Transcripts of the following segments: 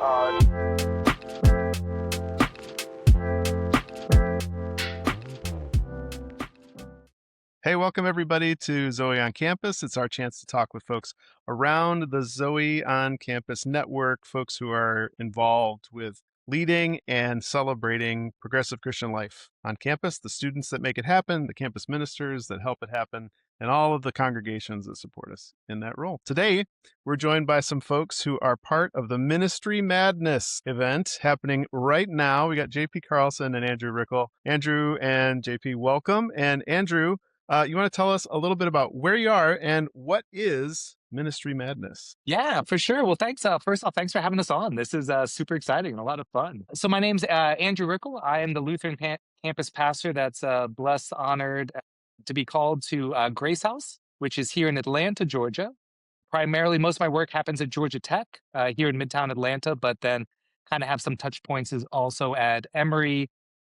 Hey, welcome everybody to Zoe on Campus. It's our chance to talk with folks around the Zoe on Campus network, folks who are involved with leading and celebrating progressive Christian life on campus, the students that make it happen, the campus ministers that help it happen, and all of the congregations that support us in that role. Today, we're joined by some folks who are part of the Ministry Madness event happening right now. We got JP Carlson and Andrew Rickel. Andrew and JP, welcome. And Andrew, you want to tell us a little bit about where you are and what is Ministry Madness? Yeah, for sure. Well, thanks. First off, thanks for having us on. This is super exciting and a lot of fun. So my name's Andrew Rickel. I am the Lutheran campus pastor that's blessed, honored to be called to Grace House, which is here in Atlanta, Georgia. Primarily, most of my work happens at Georgia Tech here in Midtown Atlanta, but then kind of have some touch points also at Emory,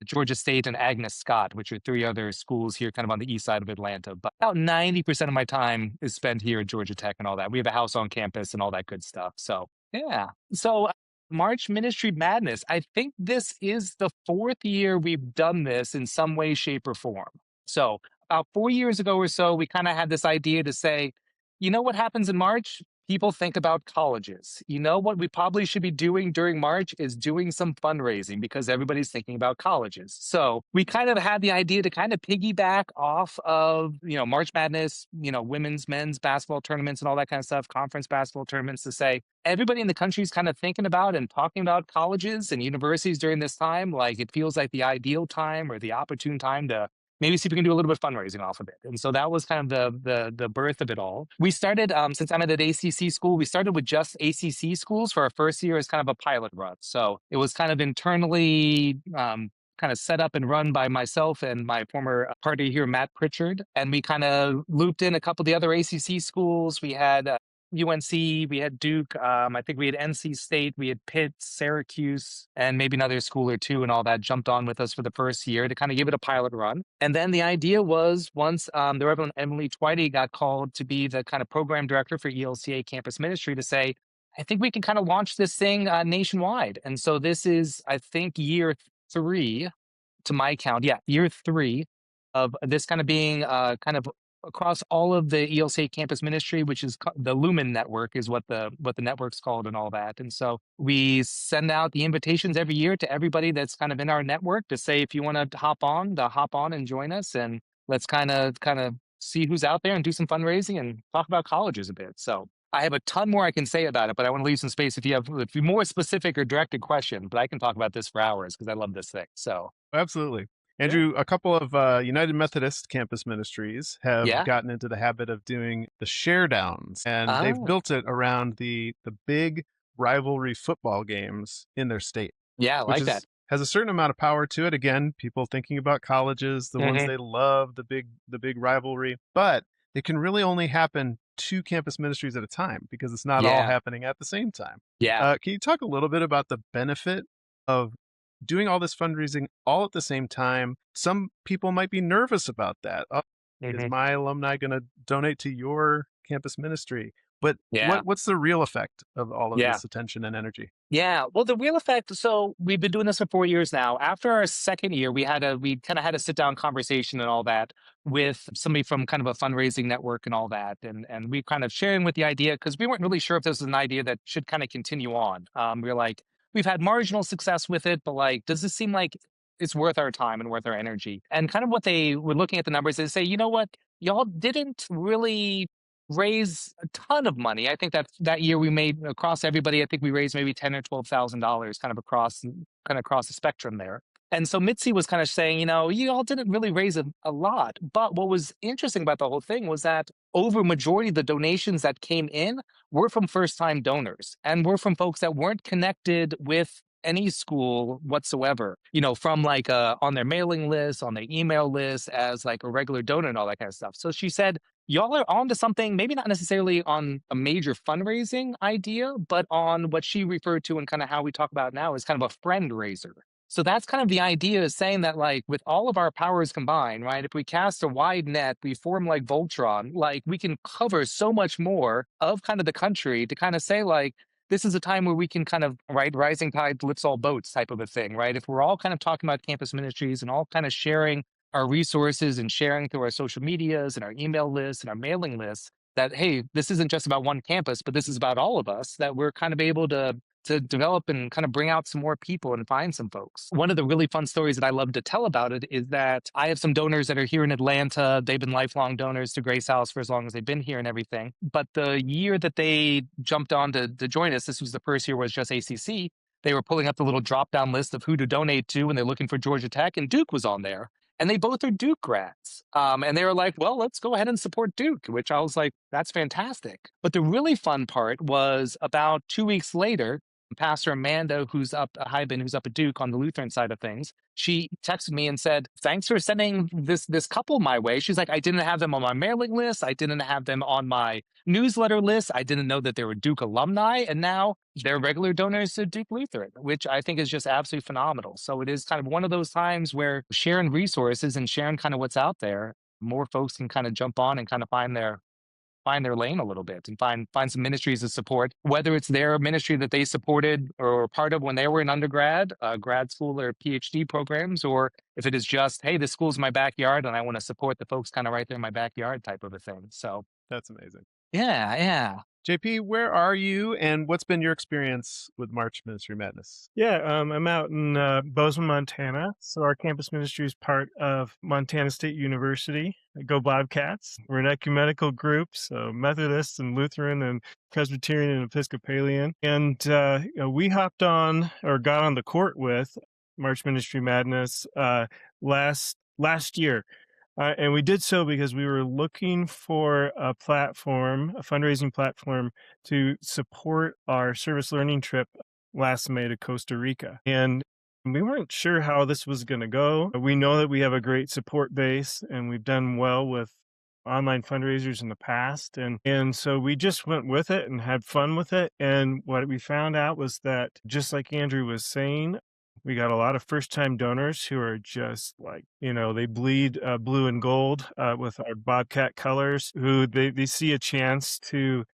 Georgia State, and Agnes Scott, which are three other schools here kind of on the east side of Atlanta. But about 90% of my time is spent here at Georgia Tech and all that. We have a house on campus and all that good stuff. So, yeah. So, March Ministry Madness, I think this is the fourth year we've done this in some way, shape, or form. So, about 4 years ago or so, we kind of had this idea to say, you know what happens in March? People think about colleges. You know what we probably should be doing during March is doing some fundraising because everybody's thinking about colleges. So we kind of had the idea to kind of piggyback off of, March Madness, women's, men's basketball tournaments and all that kind of stuff, conference basketball tournaments, to say everybody in the country is kind of thinking about and talking about colleges and universities during this time. Like it feels like the ideal time or the opportune time to maybe see if we can do a little bit of fundraising off of it. And so that was kind of the birth of it all. We started, since I'm at an ACC school, we started with just ACC schools for our first year as kind of a pilot run. So it was kind of internally kind of set up and run by myself and my former partner here, Matt Pritchard. And we kind of looped in a couple of the other ACC schools. We had UNC, we had Duke, I think we had NC State, we had Pitt, Syracuse, and maybe another school or two and all that jumped on with us for the first year to kind of give it a pilot run. And then the idea was once the Reverend Emily Twitey got called to be the kind of program director for ELCA campus ministry to say, I think we can kind of launch this thing nationwide. And so this is, I think, year 3 to my count. Yeah, year 3 of this kind of being kind of across all of the ELCA campus ministry, which is the LuMin network is what the network's called and all that. And so we send out the invitations every year to everybody that's kind of in our network to say, if you want to hop on and join us, and let's kind of see who's out there and do some fundraising and talk about colleges a bit. So I have a ton more I can say about it, but I want to leave some space if you have more specific or directed question, but I can talk about this for hours because I love this thing. So Absolutely. Andrew, a couple of United Methodist campus ministries have gotten into the habit of doing the share downs, and they've built it around the big rivalry football games in their state. Yeah, I like that. Has a certain amount of power to it. Again, people thinking about colleges, the ones they love, the big rivalry, but it can really only happen 2 campus ministries at a time because it's not all happening at the same time. Yeah. Can you talk a little bit about the benefit of doing all this fundraising all at the same time? Some people might be nervous about that. Is my alumni going to donate to your campus ministry? But what's the real effect of all of this attention and energy? Yeah, well, the real effect, so we've been doing this for 4 years now. After our second year, we kind of had a sit down conversation and all that with somebody from kind of a fundraising network and all that. And we kind of sharing with the idea, because we weren't really sure if this was an idea that should kind of continue on. We were like, we've had marginal success with it, but like, does this seem like it's worth our time and worth our energy? And kind of what they were looking at the numbers, they say, you know what, y'all didn't really raise a ton of money. I think that year we made across everybody, I think we raised maybe $10,000 or $12,000 kind of across the spectrum there. And so Mitzi was kind of saying, you all didn't really raise a lot. But what was interesting about the whole thing was that over majority of the donations that came in were from first-time donors and were from folks that weren't connected with any school whatsoever, from like on their mailing list, on their email list as like a regular donor and all that kind of stuff. So she said, y'all are on to something, maybe not necessarily on a major fundraising idea, but on what she referred to and kind of how we talk about now is kind of a friend raiser. So that's kind of the idea, is saying that like with all of our powers combined, right? If we cast a wide net, we form like Voltron, like we can cover so much more of kind of the country to kind of say like, this is a time where we can kind of, right, rising tide lifts all boats type of a thing, right? If we're all kind of talking about campus ministries and all kind of sharing our resources and sharing through our social medias and our email lists and our mailing lists, that hey, this isn't just about one campus, but this is about all of us, that we're kind of able to develop and kind of bring out some more people and find some folks. One of the really fun stories that I love to tell about it is that I have some donors that are here in Atlanta. They've been lifelong donors to Grace House for as long as they've been here and everything. But the year that they jumped on to join us, this was the first year was just ACC. They were pulling up the little drop down list of who to donate to, and they're looking for Georgia Tech, and Duke was on there. And they both are Duke grads. And they were like, well, let's go ahead and support Duke, which I was like, that's fantastic. But the really fun part was about 2 weeks later, Pastor Amanda, who's up at Hyben, who's up at Duke on the Lutheran side of things, she texted me and said, "Thanks for sending this couple my way." She's like, "I didn't have them on my mailing list. I didn't have them on my newsletter list. I didn't know that they were Duke alumni, and now they're regular donors to Duke Lutheran," which I think is just absolutely phenomenal. So it is kind of one of those times where sharing resources and sharing kind of what's out there, more folks can kind of jump on and kind of find their lane a little bit and find some ministries to support, whether it's their ministry that they supported or were part of when they were in undergrad, grad school or PhD programs, or if it is just, hey, this school's my backyard and I want to support the folks kind of right there in my backyard type of a thing. So That's amazing. yeah, yeah. JP, where are you and what's been your experience with March Ministry Madness? Yeah, I'm out in Bozeman, Montana. So our campus ministry is part of Montana State University. Go Bobcats. We're an ecumenical group, so Methodist and Lutheran and Presbyterian and Episcopalian. And we hopped on or got on the court with March Ministry Madness last year. And we did so because we were looking for a platform, a fundraising platform to support our service learning trip last May to Costa Rica. And we weren't sure how this was going to go. We know that we have a great support base and we've done well with online fundraisers in the past. And so we just went with it and had fun with it. And what we found out was that, just like Andrew was saying, we got a lot of first-time donors who are just like, they bleed blue and gold with our Bobcat colors, who they see a chance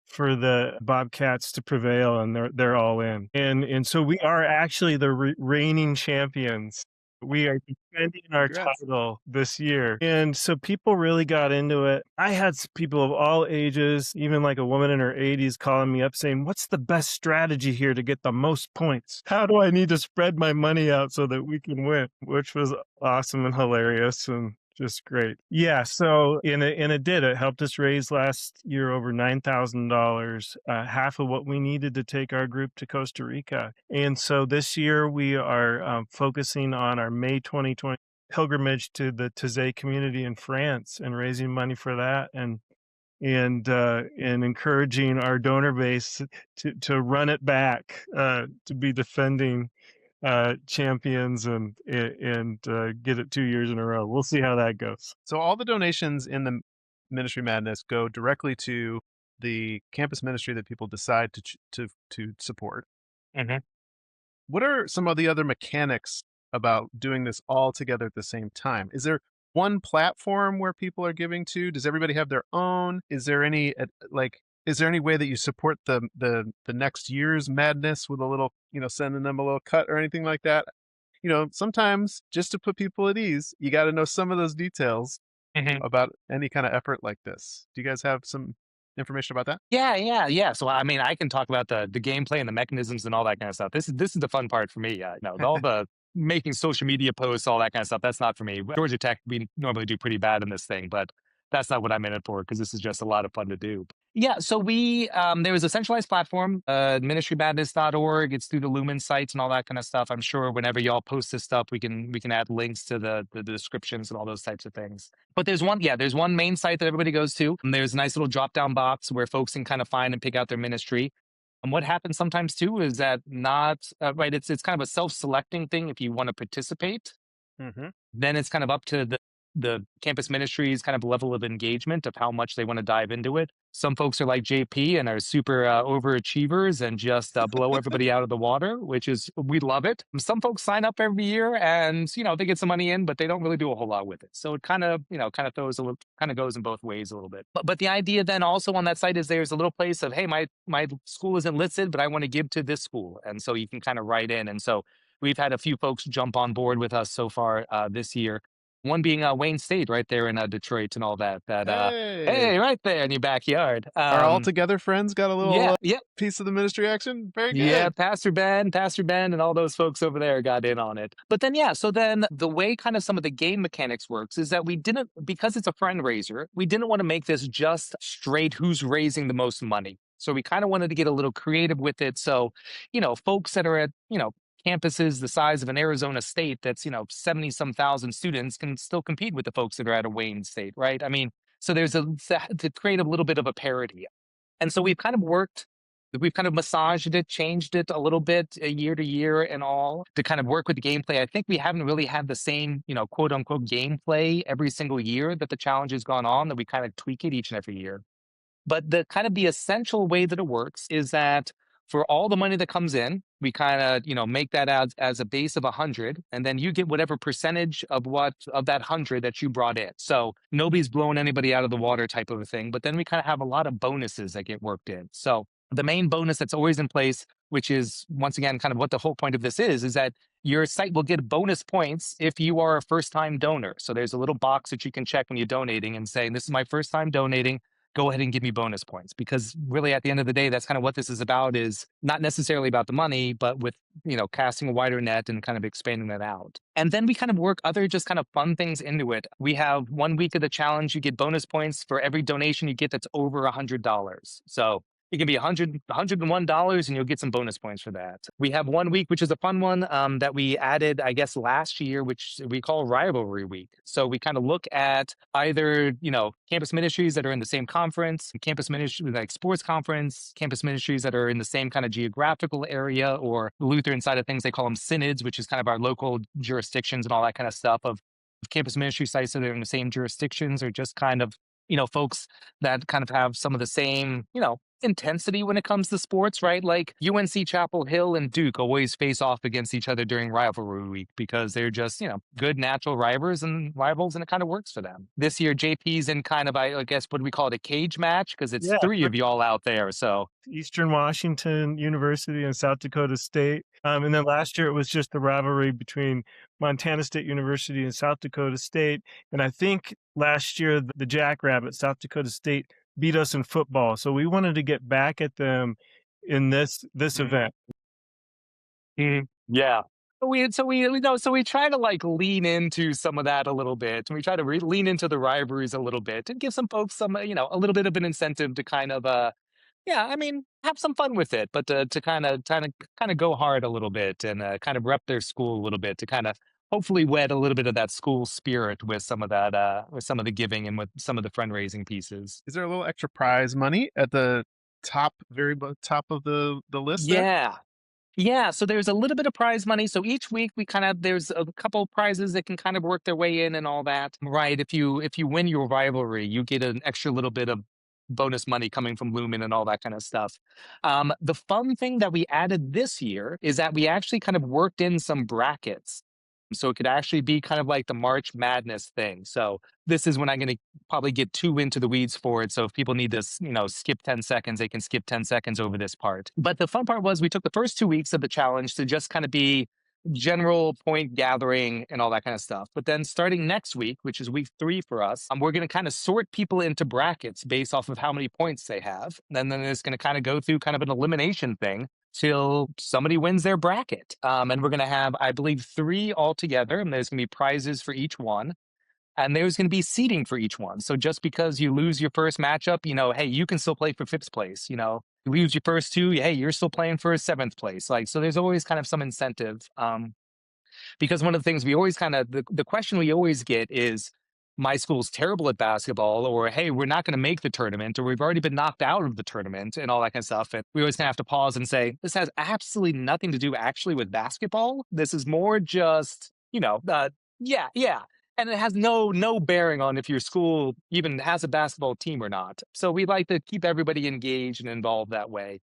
for the Bobcats to prevail, and they're all in. And so we are actually the reigning champions. We are defending our Congrats. title this year. And so people really got into it. I had people of all ages, even like a woman in her 80s, calling me up saying, "What's the best strategy here to get the most points? How do I need to spread my money out so that we can win?" Which was awesome and hilarious and just great. Yeah, so it did. It helped us raise last year over $9,000, half of what we needed to take our group to Costa Rica. And so this year we are focusing on our May 2020 pilgrimage to the Taizé community in France and raising money for that, and encouraging our donor base to run it back, to be defending champions and get it 2 years in a row. We'll see how that goes. So all the donations in the Ministry Madness go directly to the campus ministry that people decide to support. Mhm. What are some of the other mechanics about doing this all together at the same time? Is there one platform where people are giving to? Does everybody have their own? Is there any is there any way that you support the next year's madness with a little, sending them a little cut or anything like that? Sometimes just to put people at ease, you got to know some of those details Mhm. about any kind of effort like this. Do you guys have some information about that? Yeah, yeah, yeah. So I mean, I can talk about the gameplay and the mechanisms and all that kind of stuff. This is the fun part for me. No, all the making social media posts, all that kind of stuff. That's not for me. Georgia Tech, we normally do pretty bad in this thing, but that's not what I'm in it for because this is just a lot of fun to do. Yeah, so we there was a centralized platform, ministrymadness.org. It's through the LuMin sites and all that kind of stuff. I'm sure whenever y'all post this stuff, we can add links to the descriptions and all those types of things. But there's one main site that everybody goes to. And there's a nice little drop down box where folks can kind of find and pick out their ministry. And what happens sometimes too is that not right. It's kind of a self selecting thing. If you want to participate, Hmm. then it's kind of up to the campus ministry's kind of level of engagement of how much they want to dive into it. Some folks are like JP and are super overachievers and just blow everybody out of the water, which is, we love it. Some folks sign up every year and, they get some money in, but they don't really do a whole lot with it. So it kind of, kind of throws a little, kind of goes in both ways a little bit. But the idea then also on that site is there's a little place of, hey, my school isn't listed, but I want to give to this school. And so you can kind of write in. And so we've had a few folks jump on board with us so far this year. One being Wayne State right there in Detroit and all that. Hey, Hey, right there in your backyard. our all together friends got a little Yeah, yeah, piece of the ministry action. Very yeah. good. Pastor Ben, and all those folks over there got in on it. But then, yeah, so then the way kind of some of the game mechanics works is that we didn't, because it's a fundraiser, we didn't want to make this just straight who's raising the most money. So we kind of wanted to get a little creative with it. So, folks that are at, campuses the size of an Arizona State that's, 70 some thousand students can still compete with the folks that are at a Wayne State, right? I mean, so there's to create a little bit of a parity. And so we've kind of massaged it, changed it a little bit year to year and all to kind of work with the gameplay. I think we haven't really had the same, quote unquote gameplay every single year that the challenge has gone on, that we kind of tweak it each and every year. But the kind of the essential way that it works is that for all the money that comes in, we kind of, make that as a base of 100, and then you get whatever percentage of that 100 that you brought in. So nobody's blowing anybody out of the water type of a thing. But then we kind of have a lot of bonuses that get worked in. So the main bonus that's always in place, which is once again kind of what the whole point of this is that your site will get bonus points if you are a first-time donor. So there's a little box that you can check when you're donating and saying, this is my first time donating. Go ahead and give me bonus points, because really at the end of the day, that's kind of what this is about, is not necessarily about the money, but with, casting a wider net and kind of expanding that out. And then we kind of work other just kind of fun things into it. We have 1 week of the challenge, you get bonus points for every donation you get that's over $100. So it can be $101 and you'll get some bonus points for that. We have 1 week, which is a fun one that we added, I guess, last year, which we call Rivalry Week. So we kind of look at either, campus ministries that are in the same conference, campus ministry like sports conference, campus ministries that are in the same kind of geographical area, or the Lutheran side of things, they call them synods, which is kind of our local jurisdictions and all that kind of stuff of campus ministry sites that are in the same jurisdictions, or just kind of, folks that kind of have some of the same, intensity when it comes to sports, right? Like UNC Chapel Hill and Duke always face off against each other during rivalry week because they're just, good natural rivals, and it kind of works for them. This year, JP's in kind of, I guess, what do we call it, a cage match? Because it's Yeah, three of y'all out there. So Eastern Washington University and South Dakota State. And then last year it was just the rivalry between Montana State University and South Dakota State. And I think last year the Jackrabbits, South Dakota State, beat us in football. So we wanted to get back at them in this event. Yeah. So we try to like lean into some of that a little bit, and we try to lean into the rivalries a little bit and give some folks some, a little bit of an incentive to kind of, yeah, I mean, have some fun with it, but to kind of go hard a little bit and kind of rep their school a little bit to kind of hopefully wed a little bit of that school spirit with some of that, with some of the giving and with some of the fundraising pieces. Is there a little extra prize money at the top, top of the list there? Yeah. Yeah, so there's a little bit of prize money. So each week there's a couple prizes that can kind of work their way in and all that. Right. If you win your rivalry, you get an extra little bit of bonus money coming from LuMin and all that kind of stuff. The fun thing that we added this year is that we actually kind of worked in some brackets. So it could actually be kind of like the March Madness thing. So this is when I'm going to probably get too into the weeds for it. So if people need this, skip 10 seconds, they can skip 10 seconds over this part. But the fun part was we took the first 2 weeks of the challenge to just kind of be general point gathering and all that kind of stuff. But then starting next week, which is week 3 for us, we're going to kind of sort people into brackets based off of how many points they have. And then it's going to kind of go through kind of an elimination thing till somebody wins their bracket. And we're going to have, I believe, 3 altogether, and there's going to be prizes for each one. And there's going to be seating for each one. So just because you lose your first matchup, hey, you can still play for 5th place. You lose your first 2, hey, you're still playing for 7th place. So there's always kind of some incentive. Because one of the things we always kind of, the question we always get is, my school's terrible at basketball, or hey, we're not going to make the tournament, or we've already been knocked out of the tournament and all that kind of stuff. And we always kind of have to pause and say, this has absolutely nothing to do actually with basketball. This is more just, yeah. And it has no bearing on if your school even has a basketball team or not. So we like to keep everybody engaged and involved that way.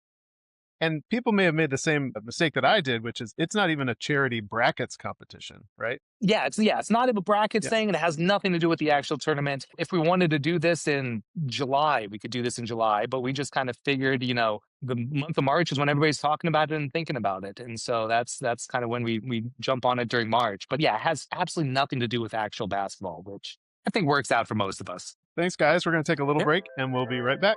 And people may have made the same mistake that I did, which is it's not even a charity brackets competition, right? Yeah, it's not a brackets Yeah. thing, and it has nothing to do with the actual tournament. If we wanted to do this in July, we could do this in July, but we just kind of figured, the month of March is when everybody's talking about it and thinking about it, and so that's kind of when we jump on it during March. But yeah, it has absolutely nothing to do with actual basketball, which I think works out for most of us. Thanks, guys. We're going to take a little Yeah. break and we'll be right back.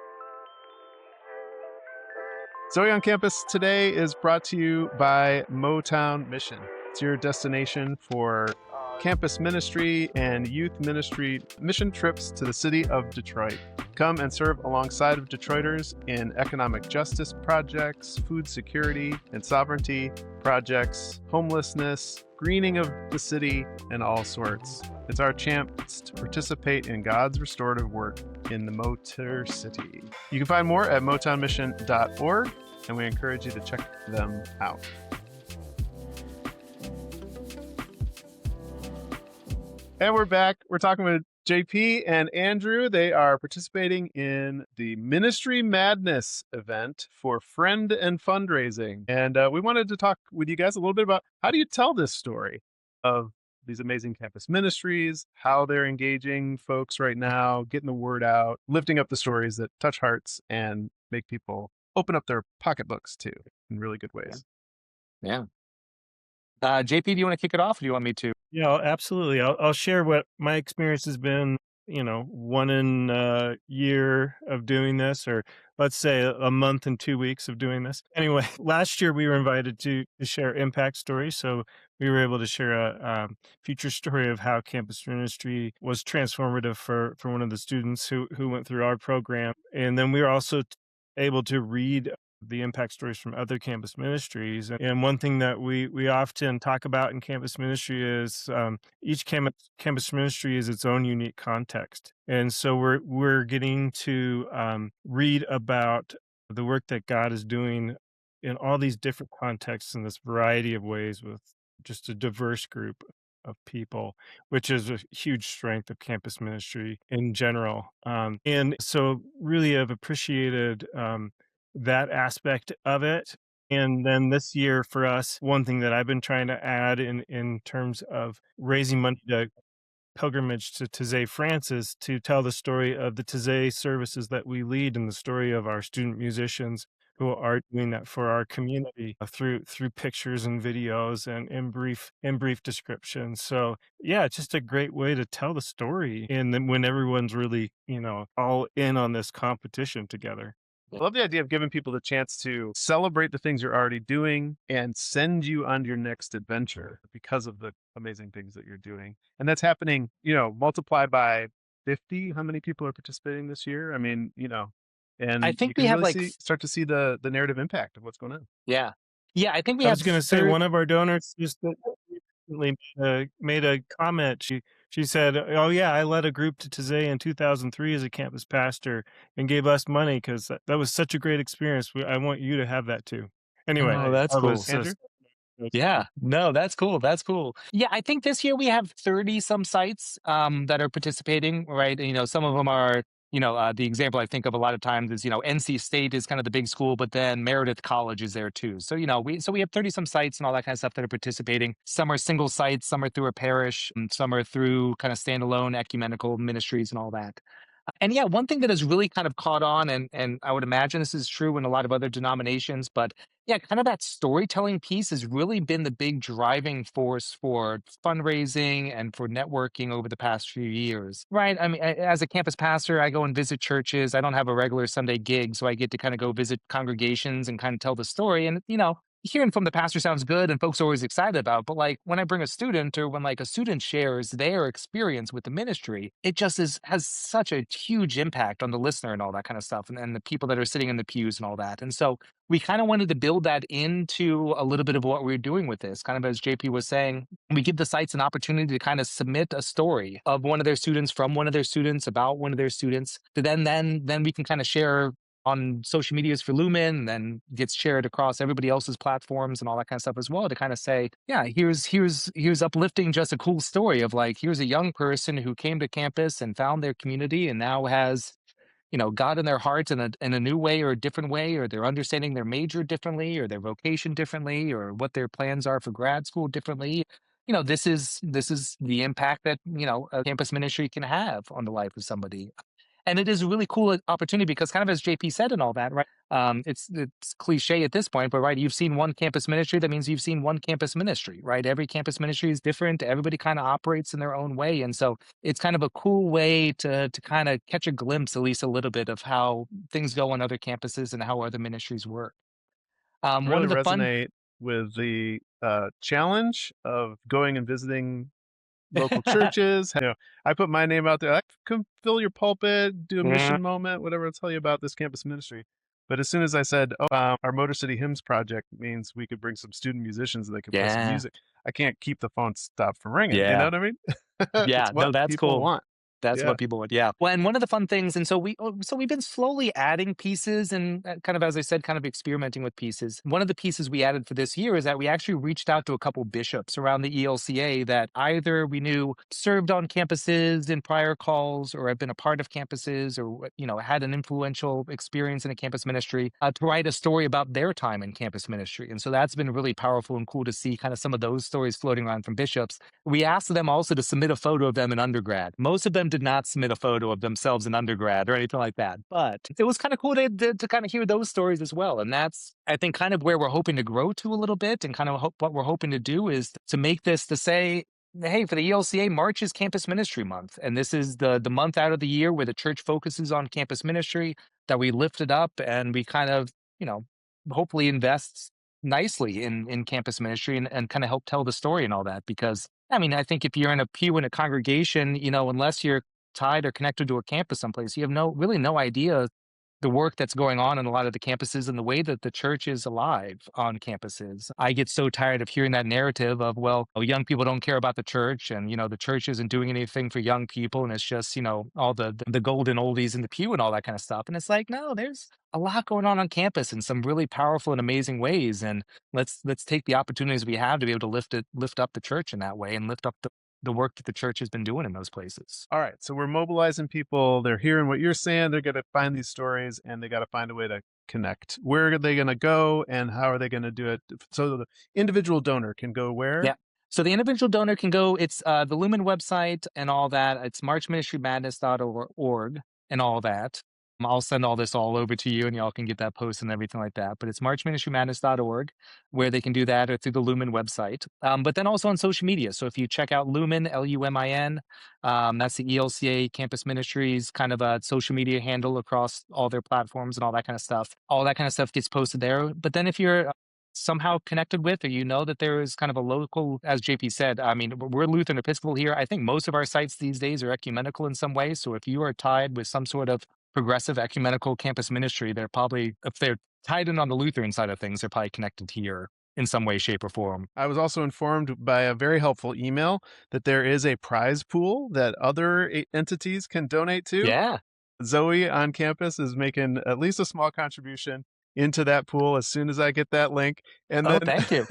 Zoe on Campus today is brought to you by Motown Mission. It's your destination for campus ministry and youth ministry mission trips to the city of Detroit. Come and serve alongside of Detroiters in economic justice projects, food security and sovereignty projects, homelessness, greening of the city, and all sorts. It's our chance to participate in God's restorative work in the Motor City. You can find more at motownmission.org, and we encourage you to check them out. And we're back. We're talking with JP and Andrew. They are participating in the Ministry Madness event for Friend and Fundraising. And we wanted to talk with you guys a little bit about how do you tell this story of these amazing campus ministries, how they're engaging folks right now, getting the word out, lifting up the stories that touch hearts and make people open up their pocketbooks too in really good ways. Yeah. JP, do you want to kick it off, or do you want me to? Yeah, absolutely. I'll share what my experience has been, one in a year of doing this, or let's say a month and 2 weeks of doing this. Anyway, last year we were invited to share impact stories. So we were able to share a future story of how campus ministry was transformative for one of the students who went through our program. And then we were also able to read the impact stories from other campus ministries. And one thing that we often talk about in campus ministry is each campus ministry is its own unique context. And so we're getting to read about the work that God is doing in all these different contexts in this variety of ways with just a diverse group of people, which is a huge strength of campus ministry in general. And so really have appreciated that aspect of it. And then this year for us, one thing that I've been trying to add in terms of raising money to pilgrimage to Taizé, France, is to tell the story of the Taizé services that we lead and the story of our student musicians who are doing that for our community through pictures and videos and in brief descriptions. So yeah, it's just a great way to tell the story. And then when everyone's really, all in on this competition together. I love the idea of giving people the chance to celebrate the things you're already doing and send you on your next adventure because of the amazing things that you're doing. And that's happening, multiply by 50. How many people are participating this year? I mean, I and you think we can have really start to see the narrative impact of what's going on. yeah, yeah. I think we I have was going to say one of our donors just recently made a comment. She said, "Oh yeah, I led a group to Taizé in 2003 as a campus pastor and gave us money because that was such a great experience. I want you to have that too." Anyway, Oh, that's that cool. was Andrew? Yeah, no, that's cool. That's cool. Yeah, I think this year we have 30 some sites that are participating, right? Some of them are, the example I think of a lot of times is, NC State is kind of the big school, but then Meredith College is there too. So, we have 30 some sites and all that kind of stuff that are participating. Some are single sites, some are through a parish, and some are through kind of standalone ecumenical ministries and all that. And yeah, one thing that has really kind of caught on, and I would imagine this is true in a lot of other denominations, but yeah, kind of that storytelling piece has really been the big driving force for fundraising and for networking over the past few years. Right. I mean, as a campus pastor, I go and visit churches. I don't have a regular Sunday gig, so I get to kind of go visit congregations and kind of tell the story. And, hearing from the pastor sounds good and folks are always excited about, but like when I bring a student or when like a student shares their experience with the ministry, it just has such a huge impact on the listener and all that kind of stuff, and the people that are sitting in the pews and all that. And so we kind of wanted to build that into a little bit of what we're doing with this. Kind of as JP was saying, we give the sites an opportunity to kind of submit a story of one of their students, from one of their students, about one of their students, to then we can kind of share on social medias for LuMin, and then gets shared across everybody else's platforms and all that kind of stuff as well, to kind of say, yeah, here's uplifting, just a cool story of like, here's a young person who came to campus and found their community and now has, God in their hearts in a new way or a different way, or they're understanding their major differently or their vocation differently or what their plans are for grad school differently. This is the impact that, a campus ministry can have on the life of somebody. And it is a really cool opportunity because, kind of as JP said and all that, right? It's cliche at this point, but right, you've seen one campus ministry. That means you've seen one campus ministry, right? Every campus ministry is different. Everybody kind of operates in their own way, and so it's kind of a cool way to kind of catch a glimpse, at least a little bit, of how things go on other campuses and how other ministries work. One Really of the fun, resonate with the challenge of going and visiting local churches. I put my name out there. I come fill your pulpit, do a Mhm. mission moment, whatever. I'll tell you about this campus ministry. But as soon as I said, "Oh, our Motor City Hymns project means we could bring some student musicians and they could play some Yeah, music," I can't keep the phone stopped from ringing. You know yeah. what I mean? It's Yeah, what no, that's people cool. want. That's Yeah. what people would, yeah. Well, and one of the fun things, and so we've been slowly adding pieces and kind of, as I said, kind of experimenting with pieces. One of the pieces we added for this year is that we actually reached out to a couple bishops around the ELCA that either we knew served on campuses in prior calls or have been a part of campuses or, had an influential experience in a campus ministry, to write a story about their time in campus ministry. And so that's been really powerful and cool to see kind of some of those stories floating around from bishops. We asked them also to submit a photo of them in undergrad. Most of them did not submit a photo of themselves in undergrad or anything like that, but it was kind of cool to kind of hear those stories as well. And that's, I think, kind of where we're hoping to grow to a little bit, and kind of what we're hoping to do is to make this to say, hey, for the ELCA, March is Campus Ministry Month, and this is the month out of the year where the church focuses on campus ministry, that we lift it up and we kind of, you know, hopefully invest nicely in campus ministry and kind of help tell the story and all that. Because I mean, I think if you're in a pew in a congregation, unless you're tied or connected to a campus someplace, you have no idea the work that's going on in a lot of the campuses and the way that the church is alive on campuses. I get so tired of hearing that narrative of, well, oh, young people don't care about the church, and the church isn't doing anything for young people, and it's just all the golden oldies in the pew and all that kind of stuff. And it's like, no, there's a lot going on campus in some really powerful and amazing ways, and let's take the opportunities we have to be able to lift up the church in that way and lift up the work that the church has been doing in those places. All right. So we're mobilizing people. They're hearing what you're saying. They're going to find these stories and they got to find a way to connect. Where are they going to go and how are they going to do it? So the individual donor can go where? Yeah. So the individual donor can go, it's the LuMin website and all that. It's marchministrymadness.org and all that. I'll send all this all over to you and y'all can get that post and everything like that. But it's marchministrymadness.org where they can do that, or through the LuMin website. But then also on social media. So if you check out LuMin, LUMIN, that's the ELCA Campus Ministries kind of a social media handle across all their platforms and all that kind of stuff. All that kind of stuff gets posted there. But then if you're somehow connected with, or that there is kind of a local, as JP said, I mean, we're Lutheran Episcopal here. I think most of our sites these days are ecumenical in some way. So if you are tied with some sort of progressive ecumenical campus ministry, they're probably, if they're tied in on the Lutheran side of things, they're probably connected here in some way, shape, or form. I was also informed by a very helpful email that there is a prize pool that other entities can donate to. Yeah. Zoe on campus is making at least a small contribution into that pool as soon as I get that link. And Oh, then, thank you.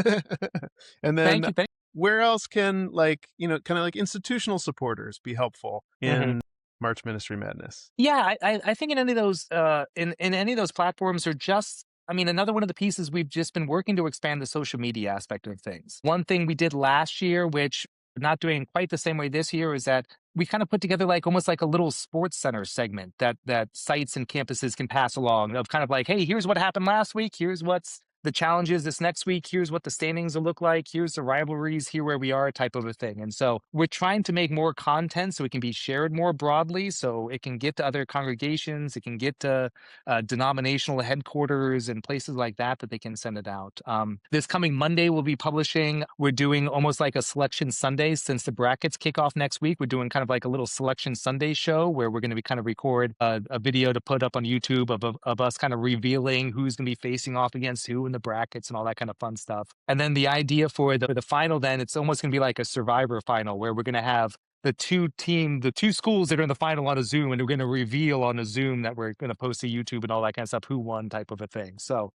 and Thank then you. Thank where else can kind of like institutional supporters be helpful Mhm. in March Ministry Madness? Yeah, I think in any of those in any of those platforms, or just, I mean, another one of the pieces, we've just been working to expand the social media aspect of things. One thing we did last year, which we're not doing quite the same way this year, is that we kind of put together like almost like a little sports center segment that sites and campuses can pass along, of kind of like, hey, here's what happened last week, here's what's the challenges this next week, here's what the standings will look like, here's the rivalries, here where we are, type of a thing. And so we're trying to make more content so it can be shared more broadly, so it can get to other congregations, it can get to denominational headquarters and places like that they can send it out. This coming Monday we'll be publishing, we're doing almost like a Selection Sunday. Since the brackets kick off next week, we're doing kind of like a little Selection Sunday show where we're going to be kind of record a video to put up on YouTube of us kind of revealing who's going to be facing off against who in the brackets and all that kind of fun stuff. And then the idea for the final, then it's almost going to be like a Survivor final, where we're going to have the two schools that are in the final on a Zoom, and we're going to reveal on a Zoom that we're going to post to YouTube and all that kind of stuff, who won type of a thing. So,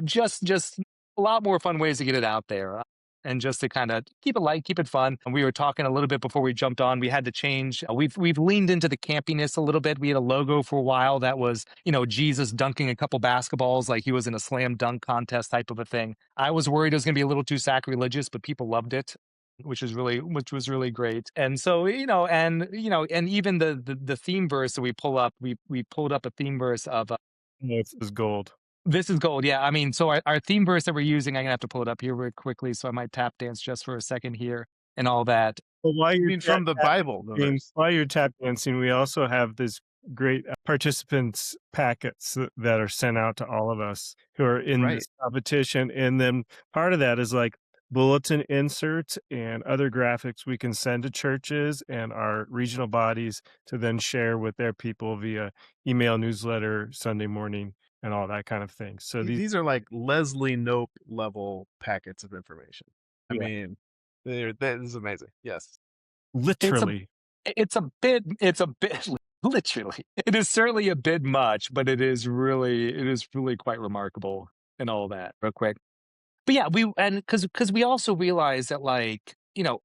just a lot more fun ways to get it out there. And just to kind of keep it light, keep it fun. And we were talking a little bit before we jumped on. We had to change. We've leaned into the campiness a little bit. We had a logo for a while that was, Jesus dunking a couple basketballs like he was in a slam dunk contest type of a thing. I was worried it was going to be a little too sacrilegious, but people loved it, which was really great. And so, and even the theme verse that we pull up, we pulled up a theme verse of Yeah, it's gold. this is gold. Yeah. I mean, so our theme verse that we're using, I'm going to have to pull it up here very quickly. So I might tap dance just for a second here and all that. Well, while I you're mean, from the Bible, the verse. while you're tap dancing, we also have this great participants packets that are sent out to all of us who are in Right. this competition. And then part of that is like bulletin inserts and other graphics we can send to churches and our regional bodies to then share with their people via email, newsletter, Sunday morning, and all that kind of thing. So These are like Leslie Knope level packets of information. I Yeah. mean, that is amazing. Yes. literally, It's a bit literally. It is certainly a bit much, but it is really quite remarkable and all that. Real quick. But yeah, because we also realize that, like,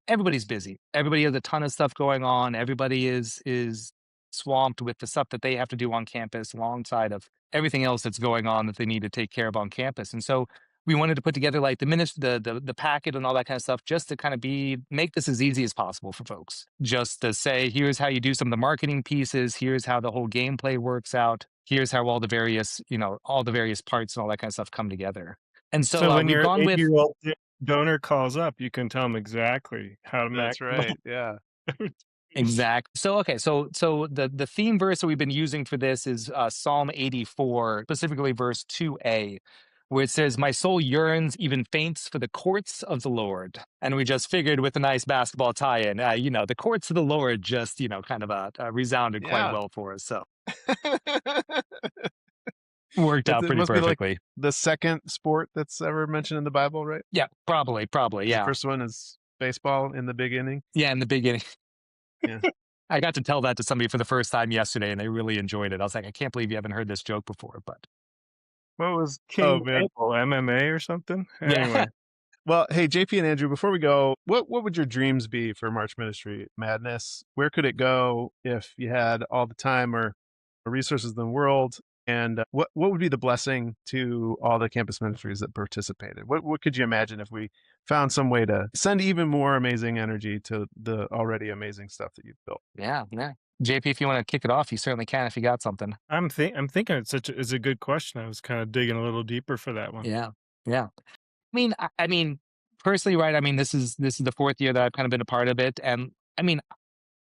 everybody's busy. Everybody has a ton of stuff going on. Everybody is swamped with the stuff that they have to do on campus alongside of everything else that's going on that they need to take care of on campus. And so we wanted to put together like the packet and all that kind of stuff, just to kind of make this as easy as possible for folks. Just to say, here's how you do some of the marketing pieces, here's how the whole gameplay works out, here's how all the various parts and all that kind of stuff come together. And so, so when we've your gone with 8-year-old donor calls up, you can tell them exactly how to That's right. Yeah. exact. So okay, so the theme verse that we've been using for this is Psalm 84, specifically verse 2a, where it says, "My soul yearns, even faints, for the courts of the Lord." And we just figured with a nice basketball tie-in, the courts of the Lord just kind of resounded quite Yeah. well for us. So worked out It pretty must be like perfectly. the second sport that's ever mentioned in the Bible, right? Yeah, probably, 'Cause the yeah. first one is baseball in the beginning. Yeah, in the beginning. Yeah. I got to tell that to somebody for the first time yesterday, and they really enjoyed it. I was like, I can't believe you haven't heard this joke before, but What was Oh, King man. Abel, MMA or something? yeah. Anyway, Well, hey, JP and Andrew, before we go, what would your dreams be for March Ministry Madness? Where could it go if you had all the time or resources in the world? And what would be the blessing to all the campus ministries that participated? What could you imagine if we found some way to send even more amazing energy to the already amazing stuff that you've built? Yeah. JP, if you want to kick it off, you certainly can if you got something. I'm thinking it's a good question. I was kind of digging a little deeper for that one. Yeah. I mean, personally, right? I mean, this is the fourth year that I've kind of been a part of it, and I mean,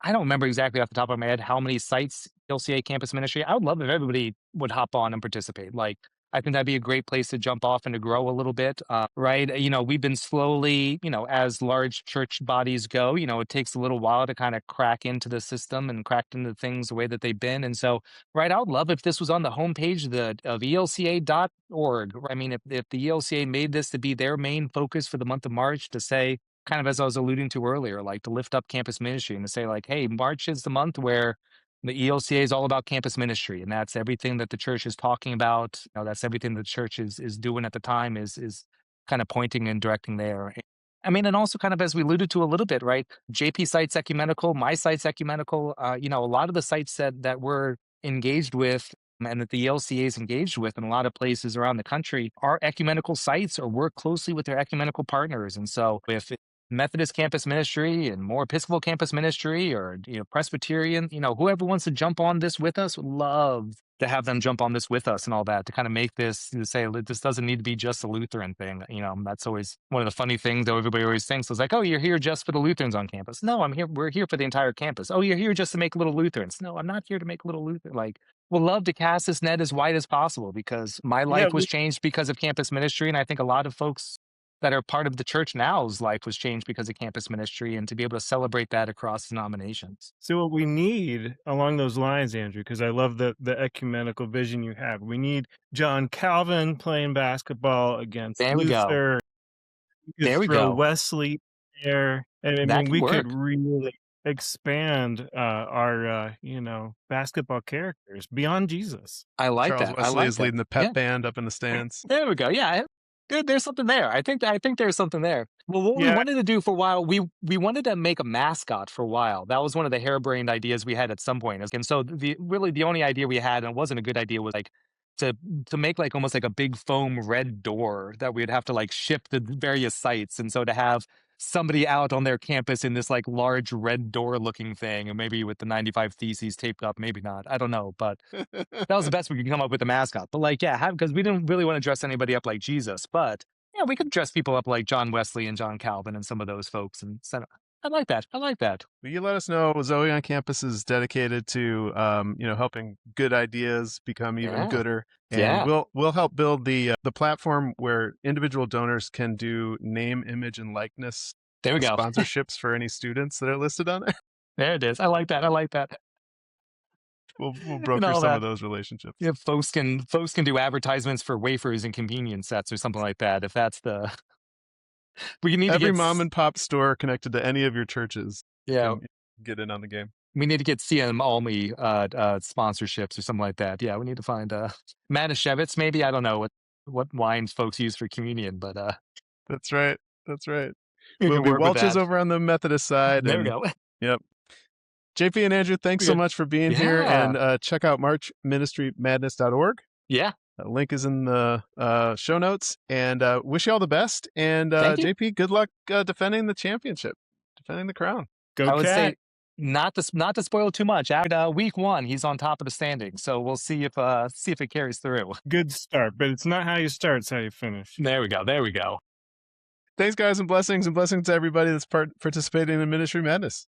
I don't remember exactly off the top of my head how many sites LCA Campus Ministry. I would love if everybody would hop on and participate. Like, I think that'd be a great place to jump off and to grow a little bit, right? We've been slowly, as large church bodies go, it takes a little while to kind of crack into the system and crack into things the way that they've been. And so, right, I would love if this was on the homepage of elca.org. I mean, if the ELCA made this to be their main focus for the month of March, to say, kind of as I was alluding to earlier, like to lift up campus ministry and to say, like, hey, March is the month where the ELCA is all about campus ministry, and that's everything that the church is talking about. That's everything the church is doing at the time is kind of pointing and directing there. I mean, and also kind of as we alluded to a little bit, right? JP site's ecumenical, my site's ecumenical. A lot of the sites that we're engaged with and that the ELCA is engaged with in a lot of places around the country are ecumenical sites or work closely with their ecumenical partners. And so if Methodist campus ministry and more Episcopal campus ministry or Presbyterian, whoever wants to jump on this with us, would love to have them jump on this with us and all that, to kind of make this, to say this doesn't need to be just a Lutheran thing. That's always one of the funny things that everybody always thinks. It's like, oh, you're here just for the Lutherans on campus. No, we're here for the entire campus. Oh, you're here just to make little Lutherans. No, I'm not here to make little Lutherans. Like, we'll love to cast this net as wide as possible, because my life was changed because of campus ministry. And I think a lot of folks that are part of the church now's life was changed because of campus ministry, and to be able to celebrate that across denominations. So what we need along those lines, Andrew, because I love the ecumenical vision you have. We need John Calvin playing basketball against There we go. Luther. You could There we throw go. Wesley there. And I That mean, could we work. could really expand our basketball characters beyond Jesus. I like Charles that. I Wesley like is that. leading the Yeah. pep band up in the stands. There we go. Yeah, there's something there. I think there's something there. Well, what we Yeah, wanted to do for a while, we wanted to make a mascot for a while. That was one of the harebrained ideas we had at some point. And so the only idea we had, and it wasn't a good idea, was like to make like almost like a big foam red door that we'd have to like ship to various sites. And so to have somebody out on their campus in this like large red door looking thing, and maybe with the 95 theses taped up, maybe not. I don't know, but that was the best we could come up with, the mascot. But like, yeah, because we didn't really want to dress anybody up like Jesus, but yeah, we could dress people up like John Wesley and John Calvin and some of those folks. And so I like that. I like that. Will you let us know Zoe on Campus is dedicated to helping good ideas become even Yeah. gooder, and Yeah. we'll help build the platform where individual donors can do name, image, and likeness There we go. sponsorships for any students that are listed on there. There it is. I like that. I like that. We'll And broker all some of that. those relationships. Yeah, folks can do advertisements for wafers and convenience sets or something like that. If that's the we need to Every get mom and pop store connected to any of your churches yeah, can get in on the game. we need to get CM Almy sponsorships or something like that. Yeah, we need to find Manischewitz, maybe. I don't know what wines folks use for communion, but That's right. That's right. we We'll can be work with Welch's that. over on the Methodist side, There we and go. yep. JP and Andrew, thanks so Good. much for being here, Yeah. and check out marchministrymadness.org. Yeah. Link is in the show notes, and wish you all the best. And Thank you. JP, good luck defending the championship, defending the crown. go I would Cat. say not to spoil too much. After week one, he's on top of the standings, so we'll see if it carries through. Good start, but it's not how you start, it's how you finish. There we go. There we go. Thanks, guys, and blessings to everybody that's participating in Ministry Madness.